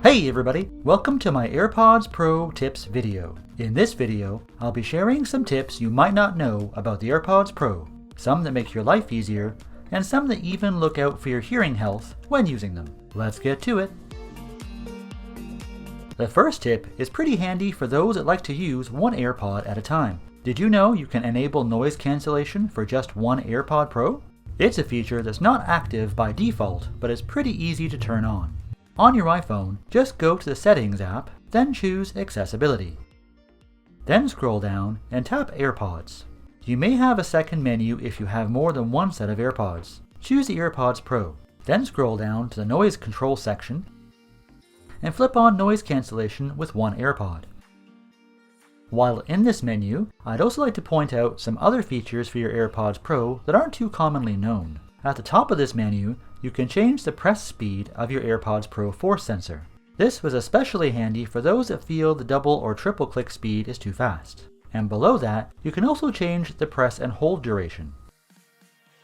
Hey everybody! Welcome to my AirPods Pro tips video. In this video, I'll be sharing some tips you might not know about the AirPods Pro, some that make your life easier, and some that even look out for your hearing health when using them. Let's get to it! The first tip is pretty handy for those that like to use one AirPod at a time. Did you know you can enable noise cancellation for just one AirPod Pro? It's a feature that's not active by default, but is pretty easy to turn on. On your iPhone, just go to the Settings app, then choose Accessibility. Then scroll down and tap AirPods. You may have a second menu if you have more than one set of AirPods. Choose the AirPods Pro. Then scroll down to the Noise Control section and flip on Noise Cancellation with one AirPod. While in this menu, I'd also like to point out some other features for your AirPods Pro that aren't too commonly known. At the top of this menu, you can change the press speed of your AirPods Pro force sensor. This was especially handy for those that feel the double or triple click speed is too fast. And below that, you can also change the press and hold duration.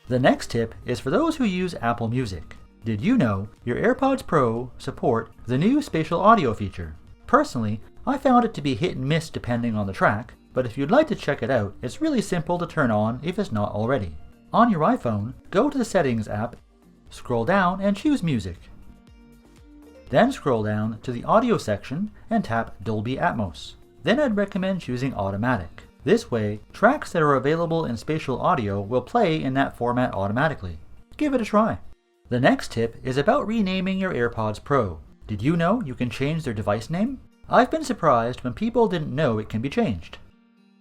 The next tip is for those who use Apple Music. Did you know your AirPods Pro support the new Spatial audio feature? Personally, I found it to be hit and miss depending on the track, but if you'd like to check it out, it's really simple to turn on if it's not already. On your iPhone, go to the Settings app, scroll down and choose Music. Then scroll down to the Audio section and tap Dolby Atmos. Then I'd recommend choosing Automatic. This way, tracks that are available in Spatial Audio will play in that format automatically. Give it a try. The next tip is about renaming your AirPods Pro. Did you know you can change their device name? I've been surprised when people didn't know it can be changed.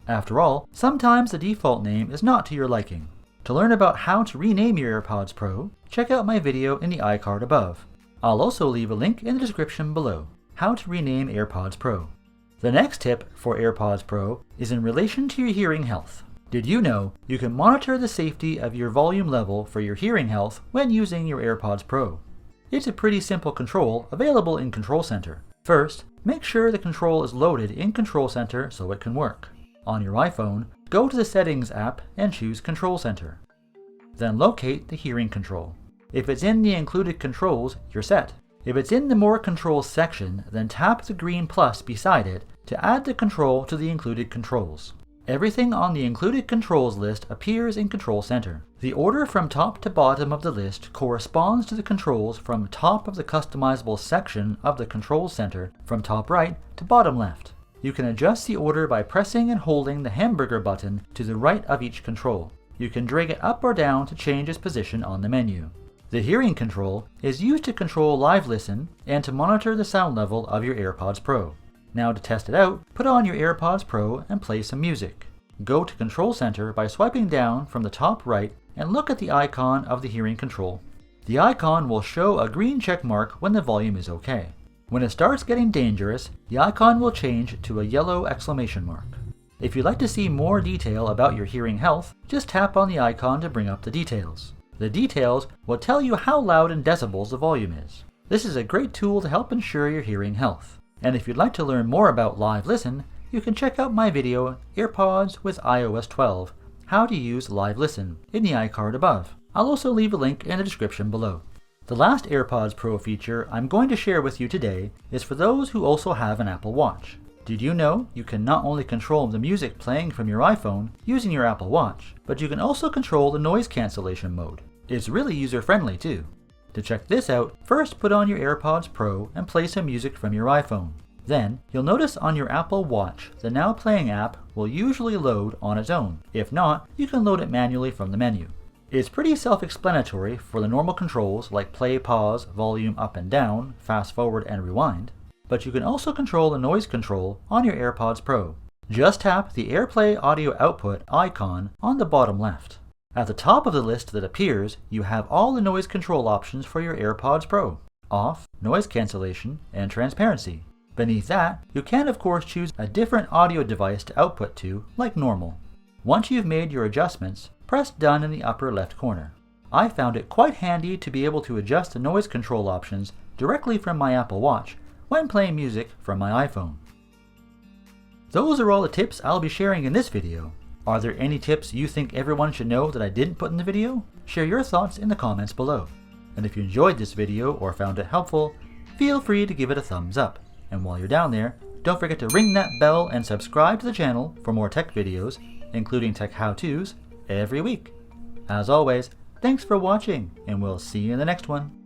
After all, sometimes the default name is not to your liking. To learn about how to rename your AirPods Pro, check out my video in the iCard above. I'll also leave a link in the description below, how to rename AirPods Pro. The next tip for AirPods Pro is in relation to your hearing health. Did you know you can monitor the safety of your volume level for your hearing health when using your AirPods Pro? It's a pretty simple control available in Control Center. First, make sure the control is loaded in Control Center so it can work. On your iPhone, go to the Settings app and choose Control Center. Then locate the hearing control. If it's in the included controls, you're set. If it's in the More Controls section, then tap the green plus beside it to add the control to the included controls. Everything on the included controls list appears in Control Center. The order from top to bottom of the list corresponds to the controls from top of the customizable section of the Control Center from top right to bottom left. You can adjust the order by pressing and holding the hamburger button to the right of each control. You can drag it up or down to change its position on the menu. The hearing control is used to control live listen and to monitor the sound level of your AirPods Pro. Now to test it out, put on your AirPods Pro and play some music. Go to Control Center by swiping down from the top right and look at the icon of the hearing control. The icon will show a green check mark when the volume is okay. When it starts getting dangerous, the icon will change to a yellow exclamation mark. If you'd like to see more detail about your hearing health, just tap on the icon to bring up the details. The details will tell you how loud in decibels the volume is. This is a great tool to help ensure your hearing health. And if you'd like to learn more about Live Listen, you can check out my video, AirPods with iOS 12, How to Use Live Listen, in the iCard above. I'll also leave a link in the description below. The last AirPods Pro feature I'm going to share with you today is for those who also have an Apple Watch. Did you know you can not only control the music playing from your iPhone using your Apple Watch, but you can also control the noise cancellation mode. It's really user-friendly too. To check this out, first put on your AirPods Pro and play some music from your iPhone. Then, you'll notice on your Apple Watch, the Now Playing app will usually load on its own. If not, you can load it manually from the menu. It's pretty self-explanatory for the normal controls like play, pause, volume up and down, fast forward and rewind, but you can also control the noise control on your AirPods Pro. Just tap the AirPlay audio output icon on the bottom left. At the top of the list that appears, you have all the noise control options for your AirPods Pro: off, noise cancellation, and transparency. Beneath that, you can of course choose a different audio device to output to, like normal. Once you've made your adjustments, press Done in the upper left corner. I found it quite handy to be able to adjust the noise control options directly from my Apple Watch when playing music from my iPhone. Those are all the tips I'll be sharing in this video. Are there any tips you think everyone should know that I didn't put in the video? Share your thoughts in the comments below. And if you enjoyed this video or found it helpful, feel free to give it a thumbs up. And while you're down there, don't forget to ring that bell and subscribe to the channel for more tech videos, including tech how-tos, every week. As always, thanks for watching, and we'll see you in the next one.